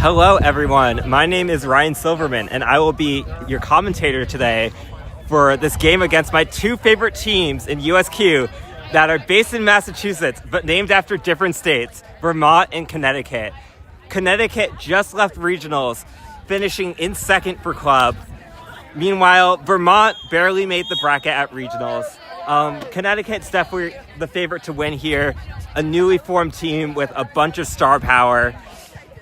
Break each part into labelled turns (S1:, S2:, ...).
S1: Hello, everyone. My name is Ryan Silverman, and I will be your commentator today for this game against my two favorite teams in USQ that are based in Massachusetts, but named after different states, Vermont and Connecticut. Connecticut just left regionals, finishing in second for club. Meanwhile, Vermont barely made the bracket at regionals. Connecticut's definitely the favorite to win here, a newly formed team with a bunch of star power.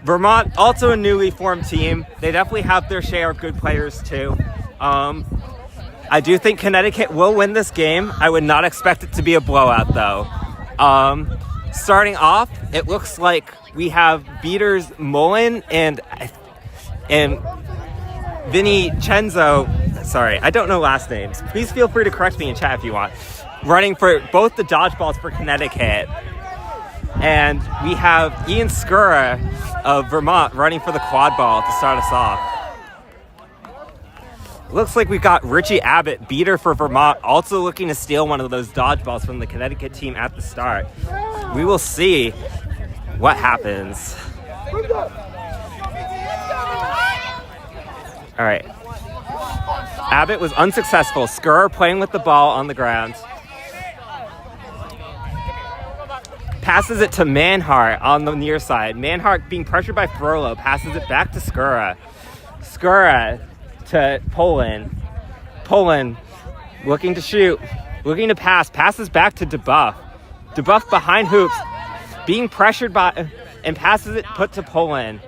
S1: Vermont, also a newly formed team. They definitely have their share of good players too. I do think Connecticut will win this game. I would not expect it to be a blowout though. Starting off, it looks like we have beaters Mullen and Vincenzo. Sorry, I don't know last names. Please feel free to correct me in chat if you want. Running for both the dodgeballs for Connecticut. And we have Ian Skura of Vermont running for the quadball to start us off. Looks like we got Richie Abbott, beater for Vermont, also looking to steal one of those dodgeballs from the Connecticut team at the start. We will see what happens. All right. Abbott was unsuccessful. Skura playing with the ball on the ground. Passes it to Manhart on the near side. Manhart being pressured by Frollo. Passes it back to Skura. Skura to Poland. Poland looking to shoot. Looking to pass. Passes back to DeBuff. DeBuff behind hoops. Being pressured by and passes it put to Poland.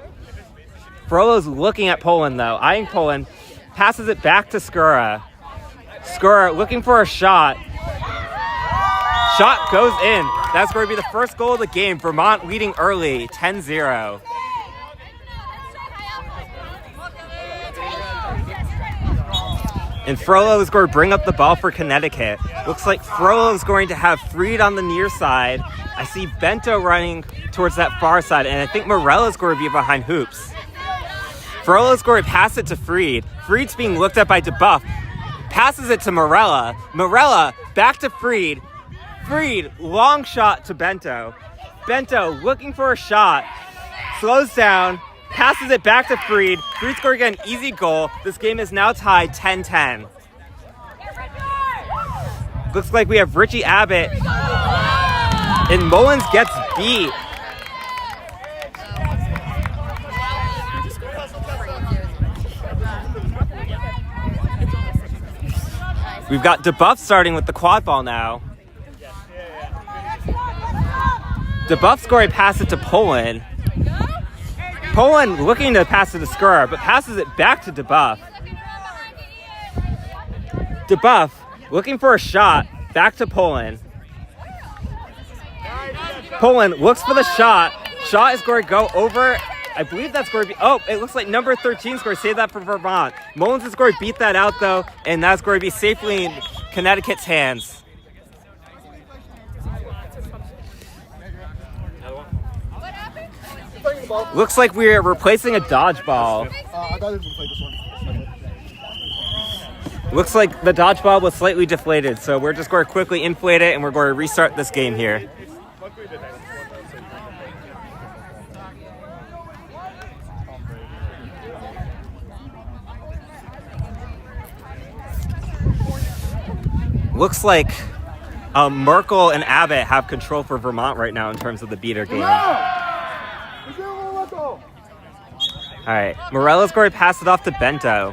S1: Frollo's looking at Poland though. Eyeing Poland. Passes it back to Skura. Skura looking for a shot. Shot goes in. That's going to be the first goal of the game. Vermont leading early, 10-0. And Frollo is going to bring up the ball for Connecticut. Looks like Frollo is going to have Freed on the near side. I see Bento running towards that far side, and I think Morella is going to be behind hoops. Frollo is going to pass it to Freed. Freed's being looked at by DeBuff. Passes it to Morella. Morella back to Freed. Freed, long shot to Bento. Bento looking for a shot. Slows down. Passes it back to Freed. Freed scoring an easy goal. This game is now tied 10-10. Looks like we have Richie Abbott. And Mullins gets beat. We've got DeBuff starting with the quad ball now. DeBuff scoring pass it to Poland. Poland looking to pass it to Skura, but passes it back to DeBuff. DeBuff looking for a shot, back to Poland. Poland looks for the shot. Shot is going to go over. I believe that's going to be, it looks like number 13 is going to save that for Vermont. Mullins is going to beat that out though, and that's going to be safely in Connecticut's hands. Looks like we're replacing a dodgeball. Looks like the dodgeball was slightly deflated, so we're just going to quickly inflate it and we're going to restart this game here. Looks like Merkel and Abbott have control for Vermont right now in terms of the beater game. All right, Morella's going to pass it off to Bento.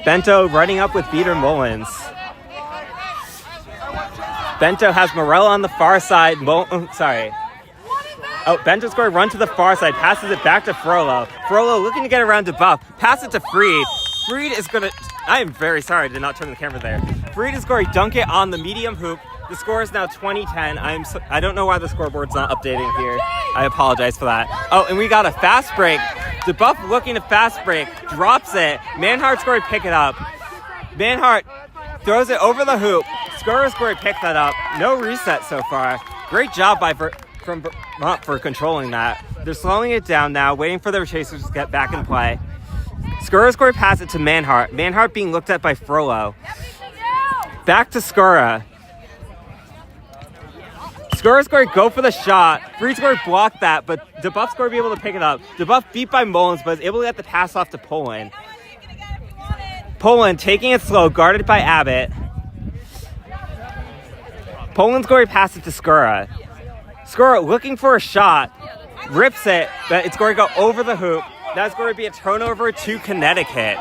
S1: Bento running up with beater Mullins. Bento has Morella on the far side. Bento's going to run to the far side, passes it back to Frollo. Frollo looking to get around DeBuff. Pass it to Freed. Freed is going to... I am very sorry I did not turn the camera there. Freed is going to dunk it on the medium hoop. The score is now 20-10. I don't know why the scoreboard's not updating here. I apologize for that. Oh, and we got a fast break. DeBuff looking to fast break. Drops it. Manhart's going to pick it up. Manhart throws it over the hoop. Skura's going to pick that up. No reset so far. Great job from Vermont for controlling that. They're slowing it down now, waiting for their chasers to get back in play. Skura's going to pass it to Manhart. Manhart being looked at by Frollo. Back to Skura. Score's going to go for the shot. Freed's going to block that, but DeBuff's going to be able to pick it up. DeBuff beat by Mullins, but is able to get the pass off to Poland. Poland taking it slow, guarded by Abbott. Poland's going to pass it to Skura. Skura looking for a shot, rips it, but it's going to go over the hoop. That's going to be a turnover to Connecticut.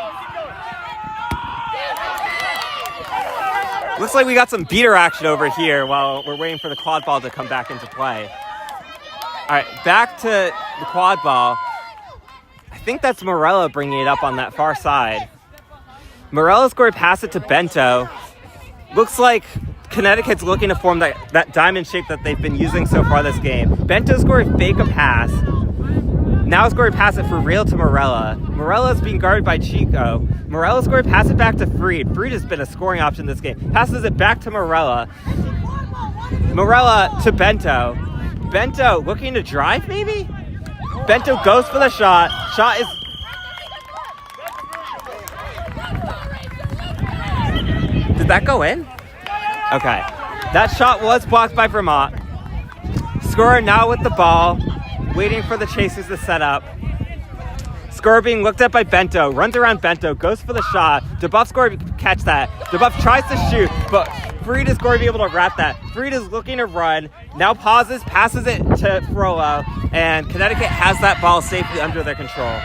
S1: Looks like we got some beater action over here while we're waiting for the quad ball to come back into play. All right, back to the quad ball. I think that's Morella bringing it up on that far side. Morella's going to pass it to Bento. Looks like Connecticut's looking to form that diamond shape that they've been using so far this game. Bento's going to fake a pass. Now it's going to pass it for real to Morella. Morella's being guarded by Chico. Morella's going to pass it back to Freed. Freed has been a scoring option this game. Passes it back to Morella. Morella to Bento. Bento looking to drive, maybe? Bento goes for the shot. Shot is... Did that go in? Okay. That shot was blocked by Vermont. Scorer now with the ball. Waiting for the chasers to set up. Scorer being looked at by Bento. Runs around Bento. Goes for the shot. DeBuff's going to catch that. DeBuff tries to shoot, but Freed is going to be able to wrap that. Freed is looking to run. Now pauses, passes it to Frollo, and Connecticut has that ball safely under their control.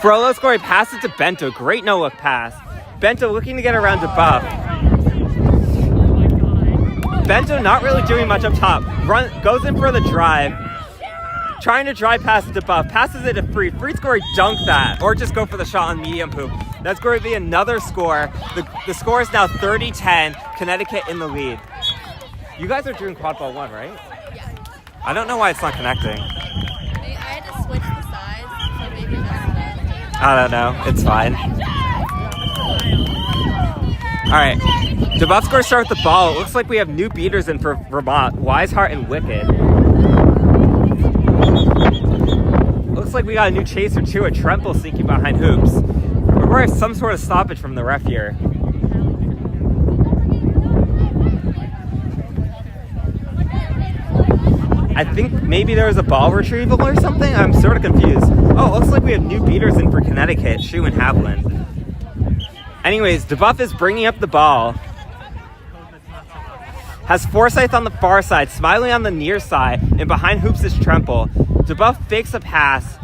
S1: Frollo's going to pass it to Bento. Great no-look pass. Bento looking to get around DeBuff. Bento not really doing much up top. Goes in for the drive. Trying to drive past DeBuff. Passes it to Freed. Freed's going to dunk that. Or just go for the shot on medium hoop. That's going to be another score. The score is now 30-10. Connecticut in the lead. You guys are doing Quadball 1, right?
S2: Yeah.
S1: I don't know why it's not connecting.
S2: I had to switch the size. So maybe that's it.
S1: I don't know. It's fine. All right. DeBuff's going to start with the ball. It looks like we have new beaters in for Vermont. Wiseheart and Wicked. Looks like we got a new chaser too. A Tremple sinking behind hoops. We're going to have some sort of stoppage from the ref here. I think maybe there was a ball retrieval or something. I'm sort of confused. Oh, it looks like we have new beaters in for Connecticut. Shu and Havlin. Anyways, DeBuff is bringing up the ball. Has Forsyth on the far side, Smiley on the near side, and behind hoops is Tremple. DeBuff fakes a pass,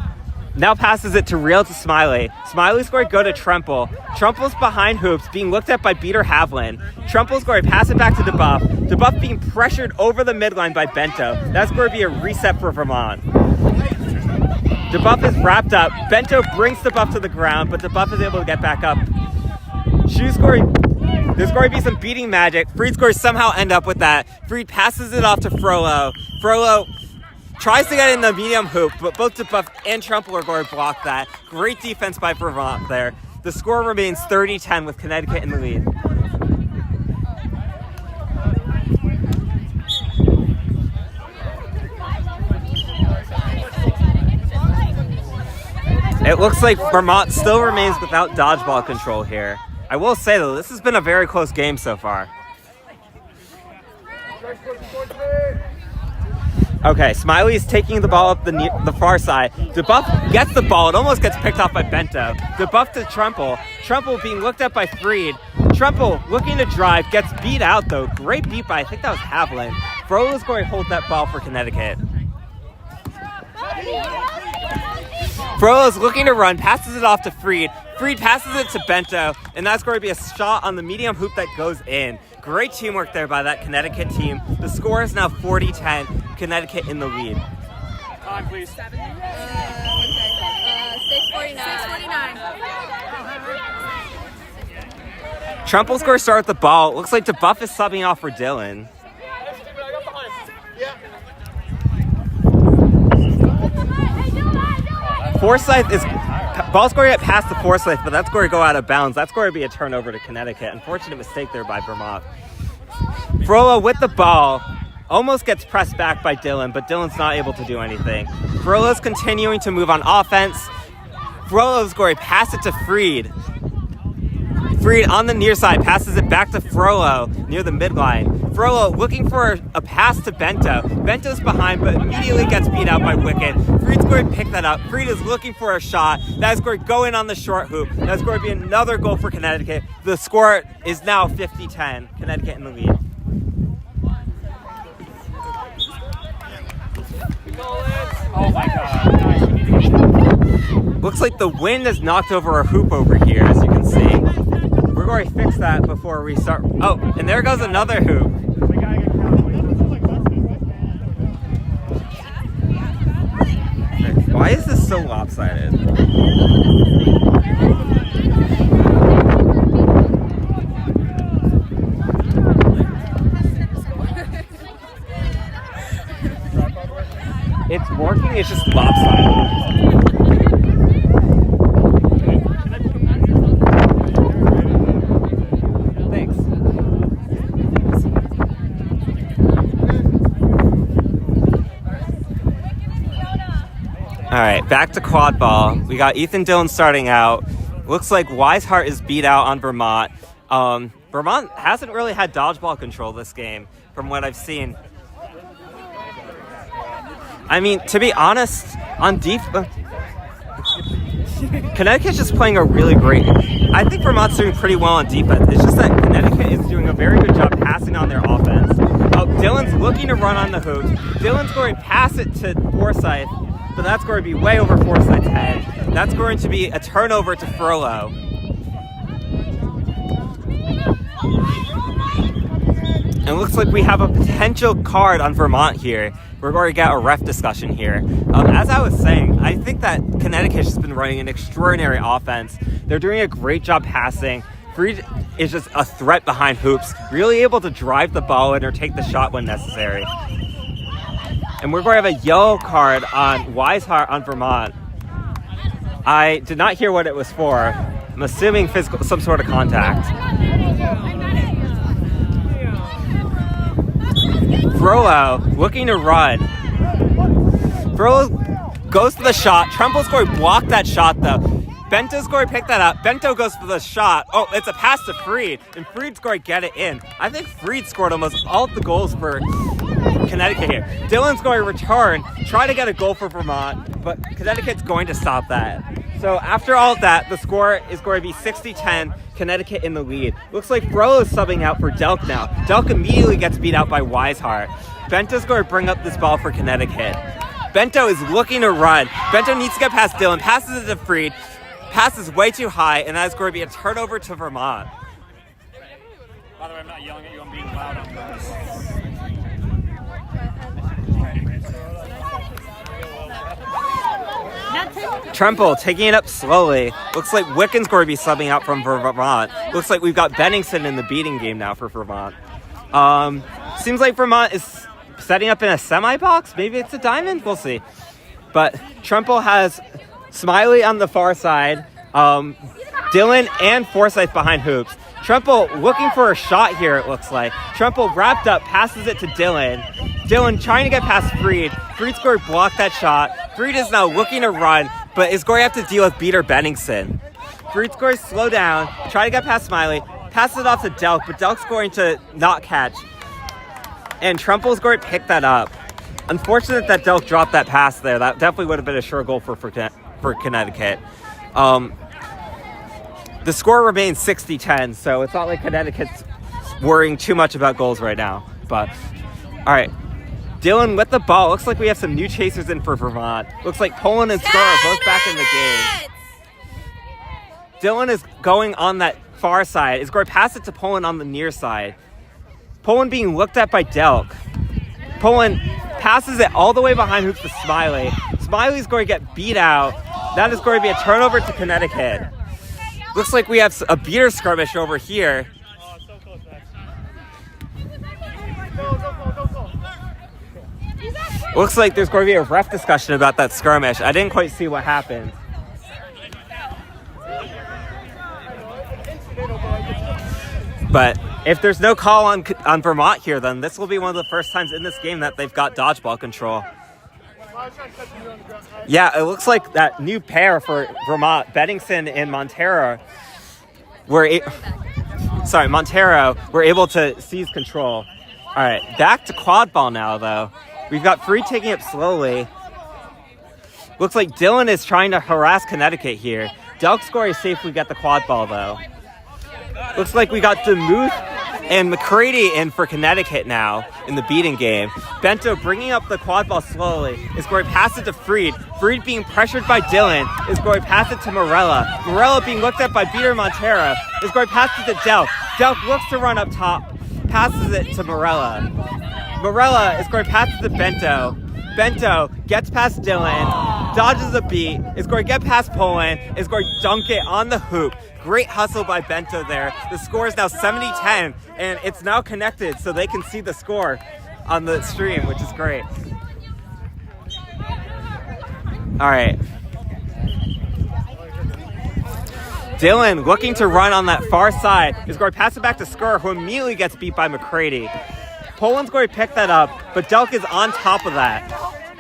S1: now passes it to Real to Smiley. Smiley's going to go to Tremple. Tremple's behind hoops, being looked at by Beater Havlin. Tremple's going to pass it back to DeBuff. DeBuff being pressured over the midline by Bento. That's going to be a reset for Vermont. DeBuff is wrapped up. Bento brings DeBuff to the ground, but DeBuff is able to get back up. Shoe scoring. There's going to be some beating magic. Freed's going to somehow end up with that. Freed passes it off to Frollo. Frollo tries to get in the medium hoop, but both DeBuff and Tremple are going to block that. Great defense by Vermont there. The score remains 30-10 with Connecticut in the lead. It looks like Vermont still remains without dodgeball control here. I will say, though, this has been a very close game so far. Okay, Smiley is taking the ball up the far side. DeBuff gets the ball. It almost gets picked off by Bento. DeBuff to Tremple. Tremple being looked at by Freed. Tremple looking to drive. Gets beat out, though. Great beat by, I think that was Havlin. Frollo's going to hold that ball for Connecticut. Frollo's looking to run. Passes it off to Freed. Freed passes it to Bento, and that's going to be a shot on the medium hoop that goes in. Great teamwork there by that Connecticut team. The score is now 40-10. Connecticut in the lead.
S3: Time, please.
S2: 6:49.
S1: Tremple's going to start with the ball. It looks like DeBuff is subbing off for Dylan. Forsyth is... Ball's going to get past the Forsyth, but that's going to go out of bounds. That's going to be a turnover to Connecticut. Unfortunate mistake there by Vermont. Frollo with the ball. Almost gets pressed back by Dylan, but Dylan's not able to do anything. Frollo's continuing to move on offense. Frollo's going to pass it to Freed. Freed on the near side, passes it back to Frollo near the midline. Frollo looking for a pass to Bento. Bento's behind, but immediately gets beat out by Wicked. Freed's going to pick that up. Freed is looking for a shot. That is going to go in on the short hoop. That's going to be another goal for Connecticut. The score is now 50-10. Connecticut in the lead.
S3: Oh my God.
S1: Looks like the wind has knocked over a hoop over here, as you can see. We're going to fix that before we start. Oh, and there goes another hoop. Why is this so lopsided? It's working, it's just lopsided. Thanks. Alright, back to Quadball. We got Ethan Dillon starting out. Looks like Weishart is beat out on Vermont. Vermont hasn't really had dodgeball control this game, from what I've seen. I mean, to be honest, on defense, Connecticut's just playing a really great. I think Vermont's doing pretty well on defense. It's just that Connecticut is doing a very good job passing on their offense. Dillon's looking to run on the hoops. Dillon's going to pass it to Forsyth, but that's going to be way over Forsyth's head. That's going to be a turnover to Frollo. And it looks like we have a potential card on Vermont here. We're going to get a ref discussion here. As I was saying, I think that Connecticut has been running an extraordinary offense. They're doing a great job passing. Freed is just a threat behind hoops, really able to drive the ball in or take the shot when necessary. And we're going to have a yellow card on Weishart on Vermont. I did not hear what it was for. I'm assuming physical, some sort of contact. Frollo looking to run. Frollo goes to the shot. Tremple's going to block that shot though. Bento's going to pick that up. Bento goes to the shot. Oh, it's a pass to Freed, and Freed's going to get it in. I think Freed scored almost all of the goals for Connecticut here. Dillon's going to return, try to get a goal for Vermont, but Connecticut's going to stop that. So after all of that, the score is going to be 60-10, Connecticut in the lead. Looks like Frollo's subbing out for Delk now. Delk immediately gets beat out by Weishart. Bento's going to bring up this ball for Connecticut. Bento is looking to run. Bento needs to get past Dillon, passes it to Freed, passes way too high, and that is going to be a turnover to Vermont.
S3: By the way, I'm not yelling at you, I'm being loud on purpose.
S1: Tremple taking it up slowly. Looks like Wiccan's going to be subbing out from Vermont. Looks like we've got Benningson in the beating game now for Vermont. Seems like Vermont is setting up in a semi-box. Maybe it's a diamond. We'll see. But Tremple has Smiley on the far side. Dillon and Forsyth behind hoops. Tremple looking for a shot here, it looks like. Tremple wrapped up, passes it to Dillon. Dillon trying to get past Freed. Freed's going to block that shot. Freed is now looking to run, but is going to have to deal with beater Benningson. Freed's going to slow down, try to get past Smiley, passes it off to Delk, but Delk's going to not catch. And Tremple's going to pick that up. Unfortunate that Delk dropped that pass there. That definitely would have been a sure goal for Connecticut. The score remains 60-10, so it's not like Connecticut's worrying too much about goals right now. But, all right. Dillon with the ball. Looks like we have some new chasers in for Vermont. Looks like Poland and Scar are both back in the game. Dillon is going on that far side. Is going to pass it to Poland on the near side. Poland being looked at by Delk. Poland passes it all the way behind hoops to Smiley. Smiley's going to get beat out. That is going to be a turnover to Connecticut. Looks like we have a beater skirmish over here. Looks like there's going to be a ref discussion about that skirmish. I didn't quite see what happened. But if there's no call on Vermont here, then this will be one of the first times in this game that they've got dodgeball control. Yeah, it looks like that new pair for Vermont, Benningson and Montero, Montero were able to seize control. All right, back to Quadball now, though. We've got Freed taking it slowly. Looks like Dylan is trying to harass Connecticut here. Delk is safely get the Quadball, though. Looks like we got DeMuth and McCready in for Connecticut now in the beating game. Bento bringing up the Quadball slowly is going to pass it to Freed. Freed being pressured by Dylan is going to pass it to Morella. Morella being looked at by Peter Montero is going to pass it to Delk. Delk looks to run up top, passes it to Morella. Morella is going to pass it to Bento. Bento gets past Dylan, dodges a beat, is going to get past Poland, is going to dunk it on the hoop. Great hustle by Bento there. The score is now 70-10, and it's now connected so they can see the score on the stream, which is great. All right. Dylan, looking to run on that far side, is going to pass it back to Skur, who immediately gets beat by McCready. Poland's going to pick that up, but Delk is on top of that.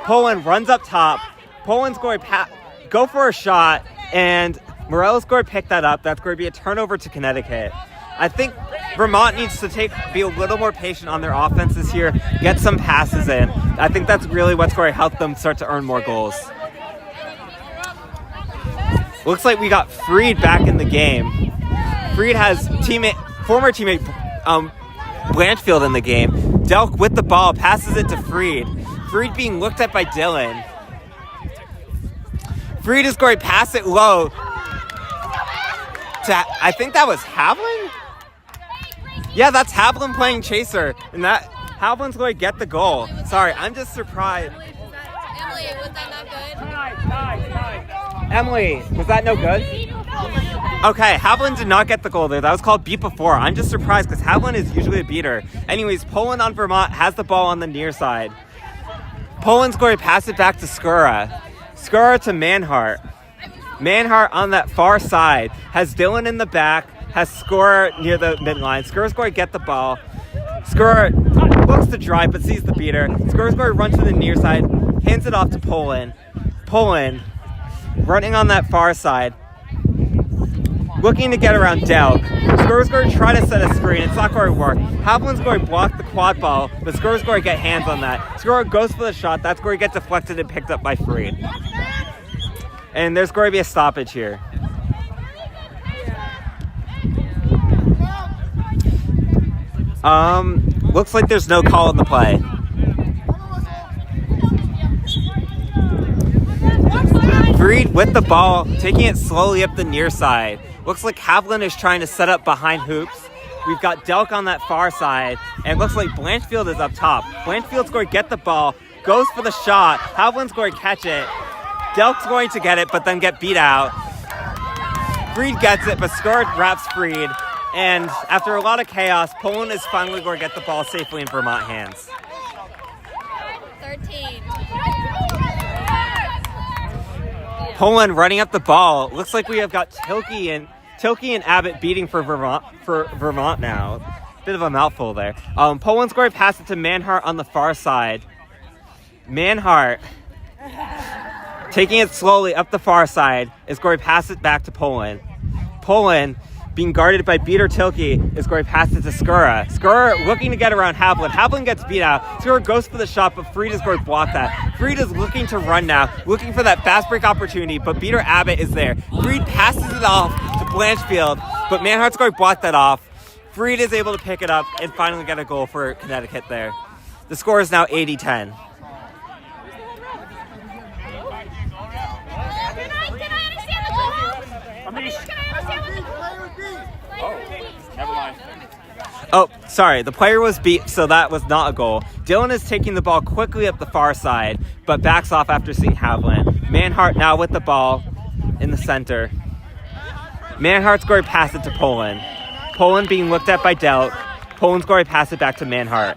S1: Poland runs up top. Poland's going to go for a shot, and Morella's going to pick that up. That's going to be a turnover to Connecticut. I think Vermont needs to be a little more patient on their offense this year, get some passes in. I think that's really what's going to help them start to earn more goals. Looks like we got Freed back in the game. Freed has former teammate Blanchfield in the game. Delk with the ball, passes it to Freed. Freed being looked at by Dylan. Freed is going to pass it low to, I think that was Havlin? Yeah, that's Havlin playing chaser. And that Havlin's going to get the goal. Sorry, I'm just surprised.
S2: Emily, was that not good?
S1: Emily, was that no good? Okay, Havlin did not get the goal there. That was called beat before. I'm just surprised because Havlin is usually a beater. Anyways, Poland on Vermont has the ball on the near side. Poland's going to pass it back to Skura. Skura to Manhart. Manhart on that far side has Dylan in the back, has Skura near the midline. Skura's going to get the ball. Skura looks to drive but sees the beater. Skura's going to run to the near side, hands it off to Poland. Poland running on that far side, looking to get around Delk. Skura's going to try to set a screen. It's not going to work. Havlin's going to block the quad ball, but Skura's going to get hands on that. Skura goes for the shot. That's going to get deflected and picked up by Freed. And there's going to be a stoppage here. Looks like there's no call on the play. Freed with the ball, taking it slowly up the near side. Looks like Havlin is trying to set up behind hoops. We've got Delk on that far side, and it looks like Blanchfield is up top. Blanchfield's going to get the ball, goes for the shot. Havlin's going to catch it. Delk's going to get it, but then get beat out. Freed gets it, but Skurt wraps Freed. And after a lot of chaos, Poland is finally going to get the ball safely in Vermont hands.
S2: 13.
S1: Poland running up the ball. Looks like we have got Tilke and Abbott beating for Vermont now. Bit of a mouthful there. Poland's going to pass it to Manhart on the far side. Manhart, taking it slowly up the far side, is going to pass it back to Poland. Poland, being guarded by Peter Tilke, is going to pass it to Skura. Skura looking to get around Havlin. Havlin gets beat out. Skura goes for the shot, but Freed is going to block that. Freed is looking to run now, looking for that fast break opportunity, but Peter Abbott is there. Freed passes it off to Blanchfield, but Manhart's going to block that off. Freed is able to pick it up and finally get a goal for Connecticut there. The score is now 80-10. Oh, sorry. The player was beat, so that was not a goal. Dylan is taking the ball quickly up the far side, but backs off after seeing Havlin. Manhart now with the ball in the center. Manhart's going to pass it to Poland. Poland being looked at by Delk. Poland's going to pass it back to Manhart.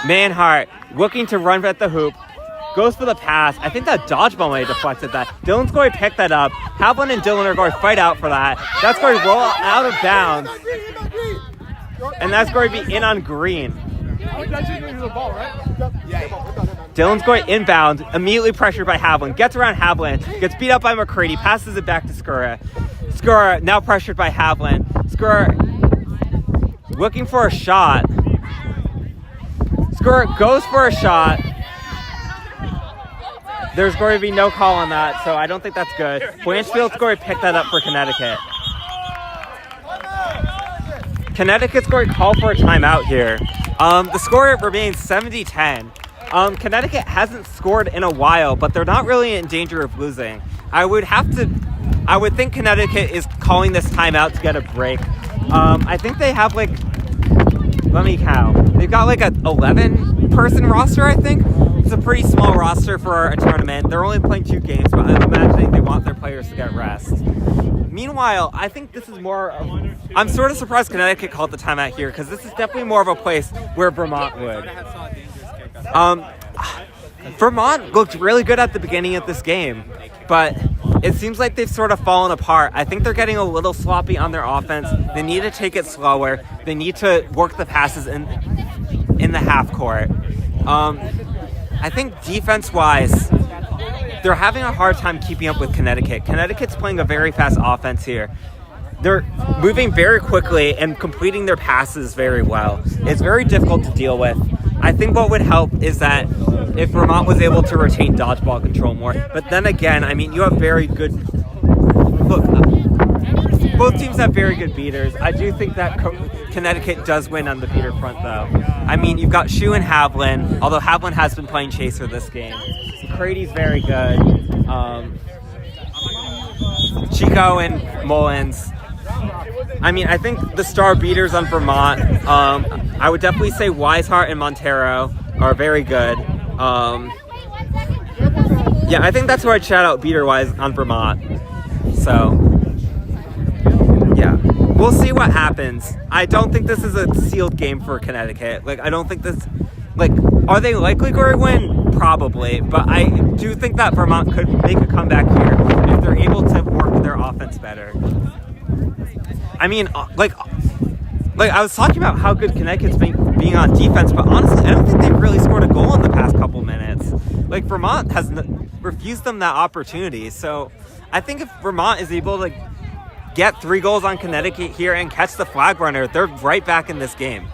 S1: Manhart looking to run at the hoop. Goes for the pass. I think that dodgeball might have deflected that. Dylan's going to pick that up. Havlin and Dylan are going to fight out for that. That's going to roll out of bounds. And that's going to be in on green.
S3: That's the ball, right? Yeah.
S1: Dylan's going inbound, immediately pressured by Havlin, gets around Havlin, gets beat up by McCready, passes it back to Skura. Skura now pressured by Havlin. Skura looking for a shot. Skura goes for a shot. There's going to be no call on that, so I don't think that's good. Blanchfield's going to pick that up for Connecticut. Connecticut's going to call for a timeout here. The score remains 70-10. Connecticut hasn't scored in a while, but they're not really in danger of losing. I would think Connecticut is calling this timeout to get a break. I think they have let me count. They've got like a 11-person roster, I think. It's a pretty small roster for a tournament. They're only playing 2 games, but I'm imagining they want their players to get rest. Meanwhile, I think this is more of... I'm sort of surprised Connecticut called the timeout here, because this is definitely more of a place where Vermont would. Vermont looked really good at the beginning of this game, but it seems like they've sort of fallen apart. I think they're getting a little sloppy on their offense. They need to take it slower. They need to work the passes in the half court. I think defense-wise, they're having a hard time keeping up with Connecticut. Connecticut's playing a very fast offense here. They're moving very quickly and completing their passes very well. It's very difficult to deal with. I think what would help is that if Vermont was able to retain dodgeball control more. But then again, I mean, you have very good... Look, both teams have very good beaters. I do think that Connecticut does win on the beater front, though. I mean, you've got Shu and Havlin, although Havlin has been playing chaser this game. Crady's very good. Chico and Mullins. I mean, I think the star beaters on Vermont, I would definitely say Weishart and Montero are very good. Yeah, I think that's where I'd shout out beater-wise on Vermont. So, yeah. We'll see what happens. I don't think this is a sealed game for Connecticut. I don't think this... are they likely going to win? Probably. But I do think that Vermont could make a comeback here if they're able to work their offense better. I mean, I was talking about how good Connecticut's being on defense, but honestly, I don't think they've really scored a goal in the past couple minutes. Vermont has refused them that opportunity. So I think if Vermont is able to get 3 goals on Connecticut here and catch the flag runner, they're right back in this game.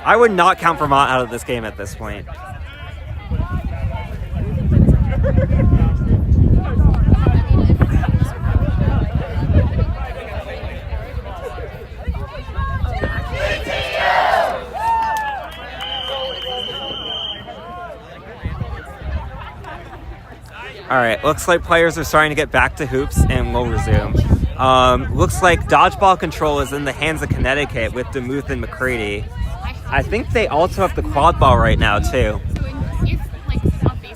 S1: I would not count Vermont out of this game at this point. All right, looks like players are starting to get back to hoops, and we'll resume. Looks like dodgeball control is in the hands of Connecticut with DeMuth and McCready. I think they also have the quad ball right now, too.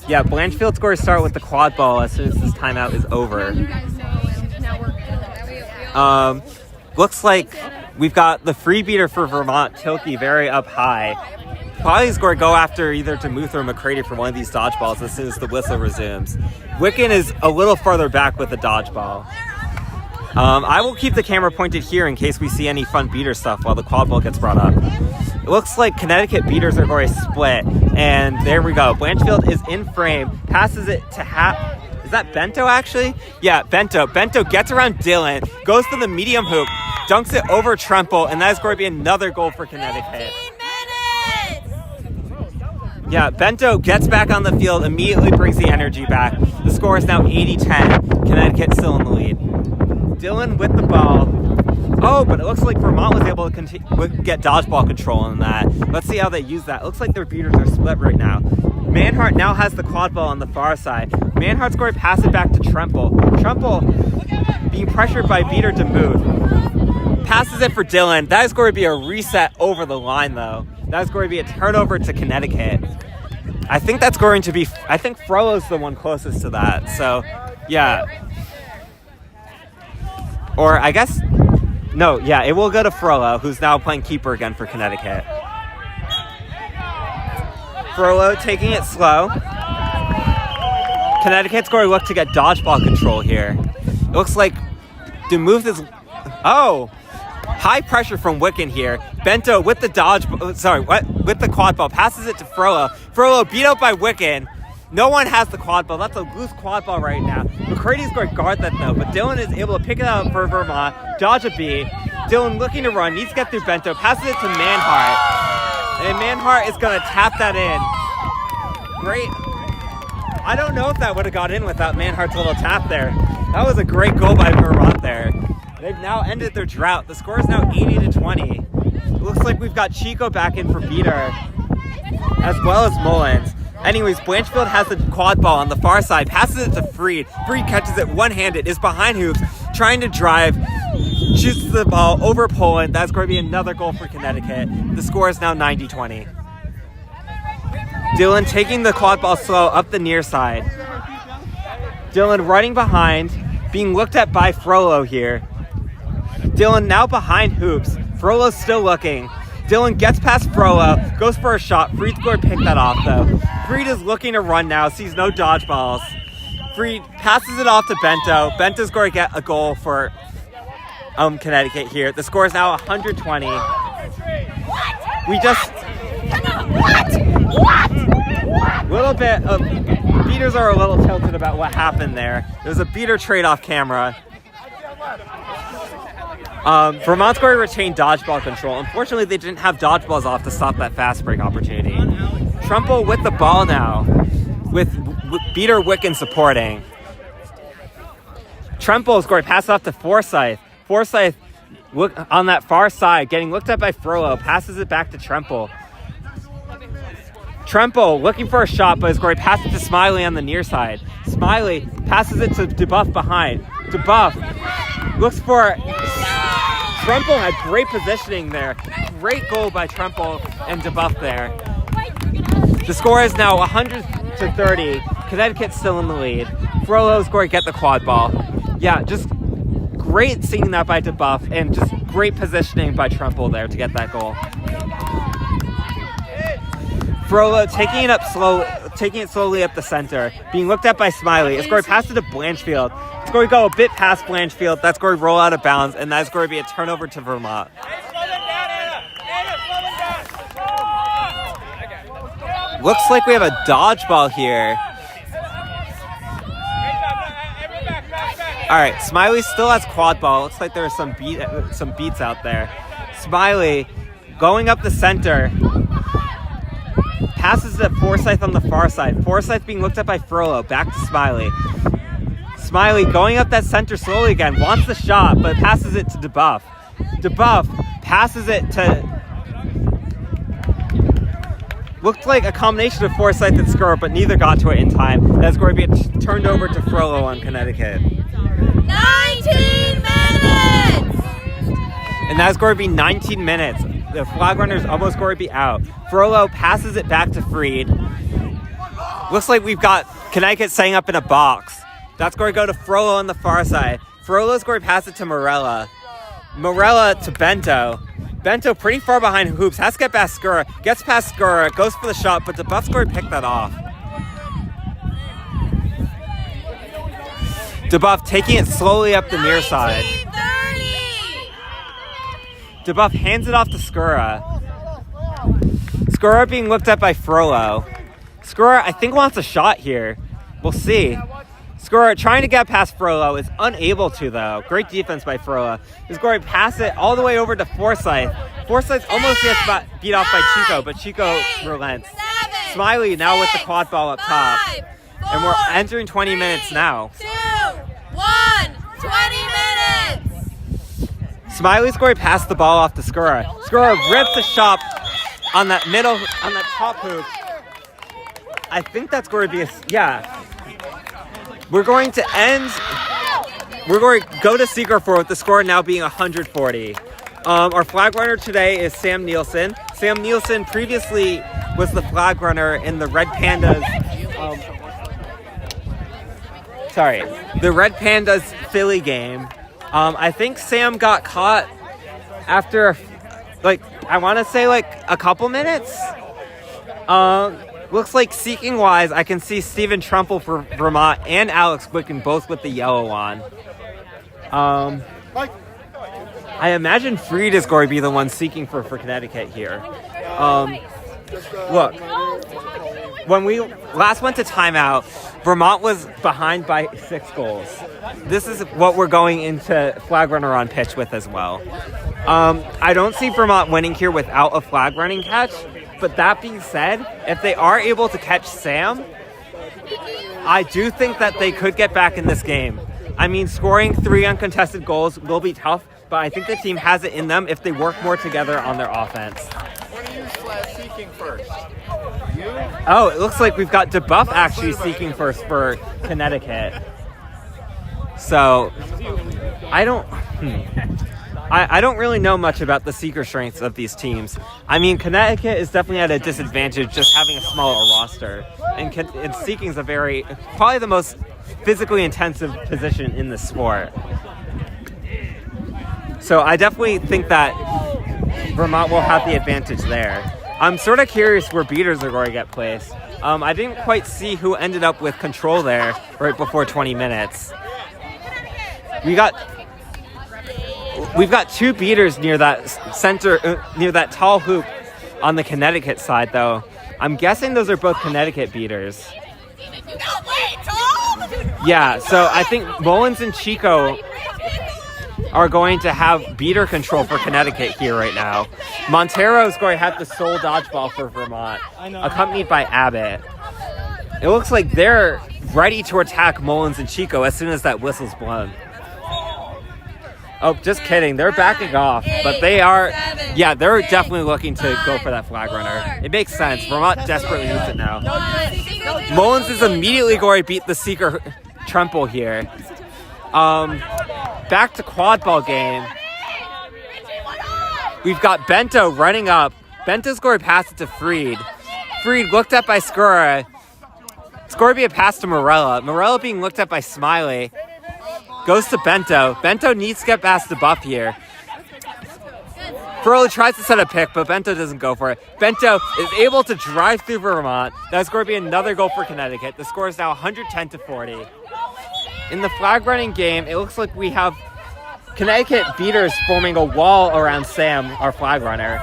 S1: Yeah, Blanchfield's going to start with the quad ball as soon as this timeout is over. Looks like we've got the free beater for Vermont, Tilke, very up high. Probably is going to go after either DeMuth or McCready for one of these dodgeballs as soon as the whistle resumes. Wicken is a little farther back with the dodgeball. I will keep the camera pointed here in case we see any fun beater stuff while the quad ball gets brought up. It looks like Connecticut beaters are going to split, and there we go. Blanchfield is in frame, passes it to is that Bento actually? Yeah, Bento. Bento gets around Dylan, goes to the medium hoop, dunks it over Tremple, and that is going to be another goal for Connecticut. Yeah, Bento gets back on the field, immediately brings the energy back. The score is now 80-10. Connecticut still in the lead. Dylan with the ball. Oh, but it looks like Vermont was able to get dodgeball control on that. Let's see how they use that. It looks like their beaters are split right now. Manhart now has the quad ball on the far side. Manhart's going to pass it back to Tremple. Tremple being pressured by beater DeMuth. Passes it for Dylan. That is going to be a reset over the line, though. That is going to be a turnover to Connecticut. I think that's going to be... I think Frollo's the one closest to that. So, yeah. Or, I guess... No, yeah, it will go to Frollo, who's now playing keeper again for Connecticut. Frollo taking it slow. Connecticut's going to look to get dodgeball control here. It looks like DeMuth is... Oh! high pressure from Wicken here. Bento with the with the quad ball, passes it to Frollo. Frollo beat out by Wicken. No one has the quad ball. That's a loose quad ball right now. McCrady's going to guard that though, but Dylan is able to pick it up for Vermont, dodge a beat. Dylan looking to run, needs to get through Bento, passes it to Manhart. And Manhart is going to tap that in. Great. I don't know if that would have got in without Manhart's little tap there. That was a great goal by Vermont there. They've now ended their drought. The score is now 80-20. It looks like we've got Chico back in for beater, as well as Mullins. Anyways, Blanchfield has the quad ball on the far side, passes it to Freed. Freed catches it one-handed, is behind hoops, trying to drive, shoots the ball over Poland. That's going to be another goal for Connecticut. The score is now 90-20. Dylan taking the quad ball slow up the near side. Dylan running behind, being looked at by Frollo here. Dylan now behind hoops. Frollo's still looking. Dylan gets past Frollo, goes for a shot. Freed's going to pick that off though. Freed is looking to run now, sees no dodgeballs. Freed passes it off to Bento. Bento's going to get a goal for Connecticut here. The score is now 120. We just... Little bit of... Beaters are a little tilted about what happened there. There's a beater trade-off camera. Vermont's going to retain dodgeball control. Unfortunately, they didn't have dodgeballs off to stop that fast break opportunity. Trumple with the ball now, with beater Wicken supporting. Trumple is going to pass off to Forsyth. Forsyth on that far side, getting looked at by Frollo, passes it back to Tremple. Tremple looking for a shot, but is going to pass it to Smiley on the near side. Smiley passes it to DeBuff behind. DeBuff looks for... Tremple had great positioning there. Great goal by Tremple and DeBuff there. The score is now 100-30. Connecticut's still in the lead. Frollo's going to get the quad ball. Yeah, just great seeing that by DeBuff and just great positioning by Tremple there to get that goal. Frollo taking it slowly up the center, being looked at by Smiley. It's going to pass it to Blanchfield. It's going to go a bit past Blanchfield. That's going to roll out of bounds, and that's going to be a turnover to Vermont. Looks like we have a dodgeball here. All right, Smiley still has quad ball. Looks like there are some beats out there. Smiley going up the center. Passes to Forsyth on the far side. Forsyth being looked at by Frollo. Back to Smiley. Smiley going up that center slowly again. Wants the shot, but passes it to DeBuff. DeBuff passes it to... Looked like a combination of Forsyth and Skurr, but neither got to it in time. That's going to be turned over to Frollo on Connecticut.
S2: 19 minutes!
S1: And that's going to be 19 minutes. The flag runner is almost going to be out. Frollo passes it back to Freed. Looks like we've got Connecticut setting up in a box. That's going to go to Frollo on the far side. Frollo's going to pass it to Morella. Morella to Bento. Bento pretty far behind hoops. Has to get past Skurr. Gets past Skurr. Goes for the shot, but DeBuff's going to pick that off. DeBuff taking it slowly up the near side. DeBuff hands it off to Skurr. Skurr being looked at by Frollo. Skurr, I think, wants a shot here. We'll see. Skurr trying to get past Frollo is unable to, though. Great defense by Frollo. He's going to pass it all the way over to Forsyth. Forsyth almost gets beat off by Chico, but Chico relents. Smiley now with the quad ball up top. And we're entering 20 minutes now.
S2: 2, 1, 20 minutes!
S1: Smiley's going to pass the ball off to Skurr. Skurr rips a shot on that top hoop. I think that's going to be yeah. We're going to go to Seeger with the score now being 140. Our flag runner today is Sam Nielsen. Sam Nielsen previously was the flag runner in the Red Pandas. The Red Pandas Philly game. I think Sam got caught after, I want to say a couple minutes. Looks like seeking-wise, I can see Stephen Trumple for Vermont and Alex Wicken both with the yellow on. I imagine Freed is going to be the one seeking for Connecticut here. Look, when we last went to timeout, Vermont was behind by 6 goals. This is what we're going into flag runner on pitch with as well. I don't see Vermont winning here without a flag running catch, but that being said, if they are able to catch Sam, I do think that they could get back in this game. I mean, scoring 3 uncontested goals will be tough, but I think the team has it in them if they work more together on their offense.
S4: What are you seeking first?
S1: Oh, it looks like we've got DeBuff actually seeking first for Connecticut. So, I don't really know much about the seeker strengths of these teams. I mean, Connecticut is definitely at a disadvantage just having a smaller roster. And seeking is probably the most physically intensive position in the sport. So I definitely think that Vermont will have the advantage there. I'm sort of curious where beaters are going to get placed. I didn't quite see who ended up with control there right before 20 minutes. We've got 2 beaters near that center, near that tall hoop on the Connecticut side, though. I'm guessing those are both Connecticut beaters. Yeah, so I think Mullins and Chico are going to have beater control for Connecticut here right now. Montero is going to have the sole dodgeball for Vermont, accompanied by Abbott. It looks like they're ready to attack Mullins and Chico as soon as that whistle's blown. Oh, just kidding. They're backing off, but they're definitely looking to go for that flag runner. It makes sense. Vermont desperately needs it now. Mullins is immediately going to beat the seeker Tremple here. Back to quadball game. We've got Bento running up. Bento's going to pass it to Freed. Freed looked at by Skura. It's going to be a pass to Morella. Morella being looked at by Smiley. Goes to Bento. Bento needs to get past the buff here. Furley tries to set a pick, but Bento doesn't go for it. Bento is able to drive through Vermont. That's going to be another goal for Connecticut. The score is now 110-40. In the flag running game, it looks like we have Connecticut beaters forming a wall around Sam, our flag runner.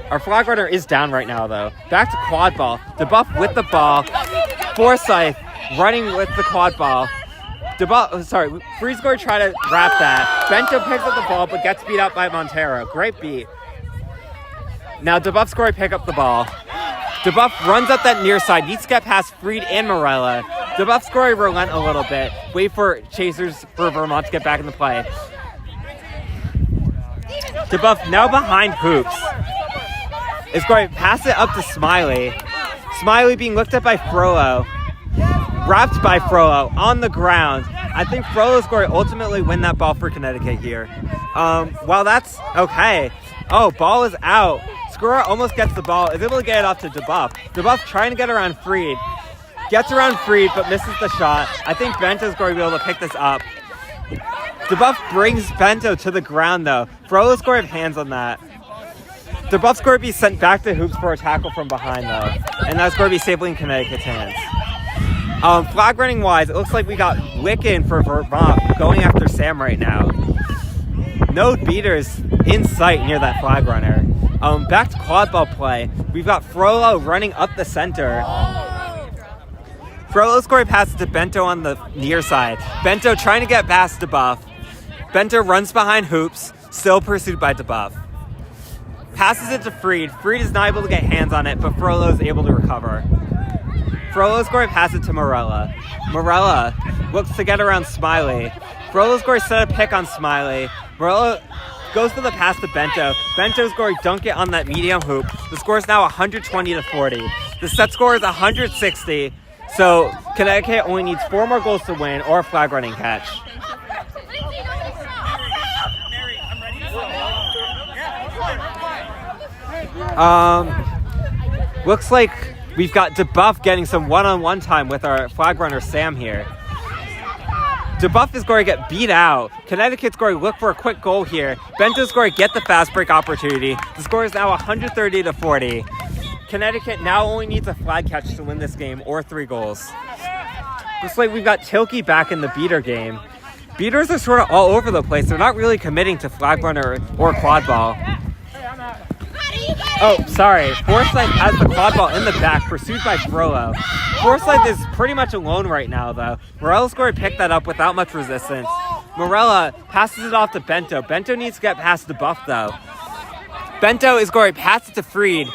S1: Our flag runner is down right now, though. Back to quad ball. DeBuff with the ball. Forsyth running with the quad ball. Freed's going to try to wrap that. Bento picks up the ball, but gets beat up by Montero. Great beat. Now DeBuff's going to pick up the ball. DeBuff runs up that near side. Needs to get past Freed and Morella. DeBuff's going to relent a little bit. Wait for chasers for Vermont to get back in the play. DeBuff now behind hoops. Is going to pass it up to Smiley. Smiley being looked at by Frollo. Wrapped by Frollo on the ground. I think Frollo's going to ultimately win that ball for Connecticut here. Well, that's okay. Oh, ball is out. Skura almost gets the ball. Is able to get it off to DeBuff. DeBuff trying to get around Freed. Gets around Freed, but misses the shot. I think Bento's going to be able to pick this up. DeBuff brings Bento to the ground, though. Frollo's going to have hands on that. DeBuff's going to be sent back to hoops for a tackle from behind, though. And that's going to be safely in Connecticut's hands. Flag running wise, it looks like we got Wiccan for Vermont going after Sam right now. No beaters in sight near that flag runner. Back to quad ball play. We've got Frollo running up the center. Frollo's going to pass it to Bento on the near side. Bento trying to get past DeBuff. Bento runs behind hoops, still pursued by DeBuff. Passes it to Freed. Freed is not able to get hands on it, but Frollo is able to recover. Frollo's going to pass it to Morella. Morella looks to get around Smiley. Frollo's going to set a pick on Smiley. Morella goes for the pass to Bento. Bento's going to dunk it on that medium hoop. The score is now 120-40. The set score is 160. So Connecticut only needs 4 more goals to win or a flag running catch. Looks like we've got DeBuff getting some one-on-one time with our flag runner Sam here. DeBuff is going to get beat out. Connecticut's going to look for a quick goal here. Bento's going to get the fast break opportunity. The score is now 130-40. Connecticut now only needs a flag catch to win this game or 3 goals. Looks like we've got Tilke back in the beater game. beaters are sort of all over the place. They're not really committing to flag runner or quad ball. Oh, sorry. Forsyth has the quad ball in the back, pursued by Frollo. Forsyth is pretty much alone right now, though. Morella's going to pick that up without much resistance. Morella passes it off to Bento. Bento needs to get past the buff, though. Bento is going to pass it to Freed.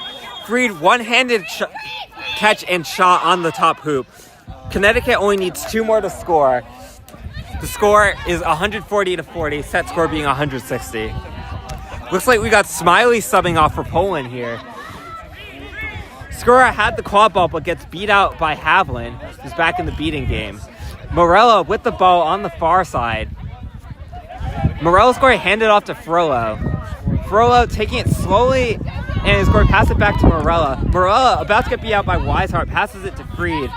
S1: Freed one-handed catch and shot on the top hoop. Connecticut only needs 2 more to score. The score is 140-40, set score being 160. Looks like we got Smiley subbing off for Poland here. Skora had the quad ball but gets beat out by Havlin, who's back in the beating game. Morella with the ball on the far side. Morella's going to hand it off to Frollo. Frollo taking it slowly and is going to pass it back to Morella. Morella, about to get beat out by Weishart, passes it to Freed.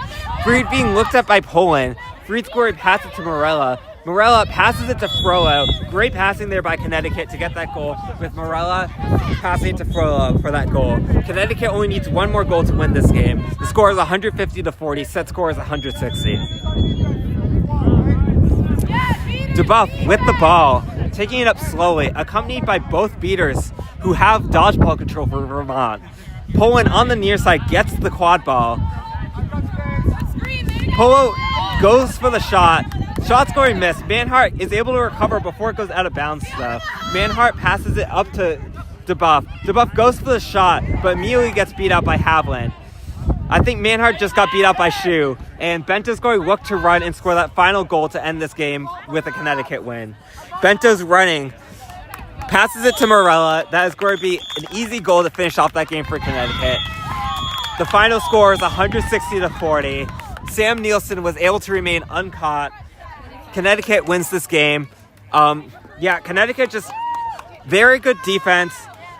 S1: Freed being looked at by Poland. Freed's going to pass it to Morella. Morella passes it to Frollo. Great passing there by Connecticut to get that goal, with Morella passing it to Frollo for that goal. Connecticut only needs 1 more goal to win this game. The score is 150-40. Set score is 160. DeBuff with the ball, taking it up slowly, accompanied by both beaters who have dodgeball control for Vermont. Poland on the near side gets the quad ball. Polo goes for the shot. Shot's going to miss. Manhart is able to recover before it goes out of bounds, though. Manhart passes it up to DeBuff. DeBuff goes for the shot, but immediately gets beat out by Havlin. I think Manhart just got beat out by Shu, and Bento's going to look to run and score that final goal to end this game with a Connecticut win. Bento's running, passes it to Morella. That is going to be an easy goal to finish off that game for Connecticut. The final score is 160-40. Sam Nielsen was able to remain uncaught. Connecticut wins this game. Connecticut just very good defense.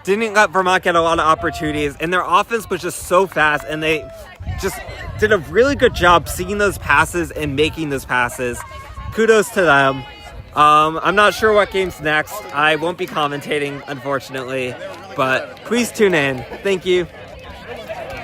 S1: Didn't let Vermont get a lot of opportunities, and their offense was just so fast, and they just did a really good job seeing those passes and making those passes. Kudos to them. I'm not sure what game's next. I won't be commentating, unfortunately, but please tune in. Thank you.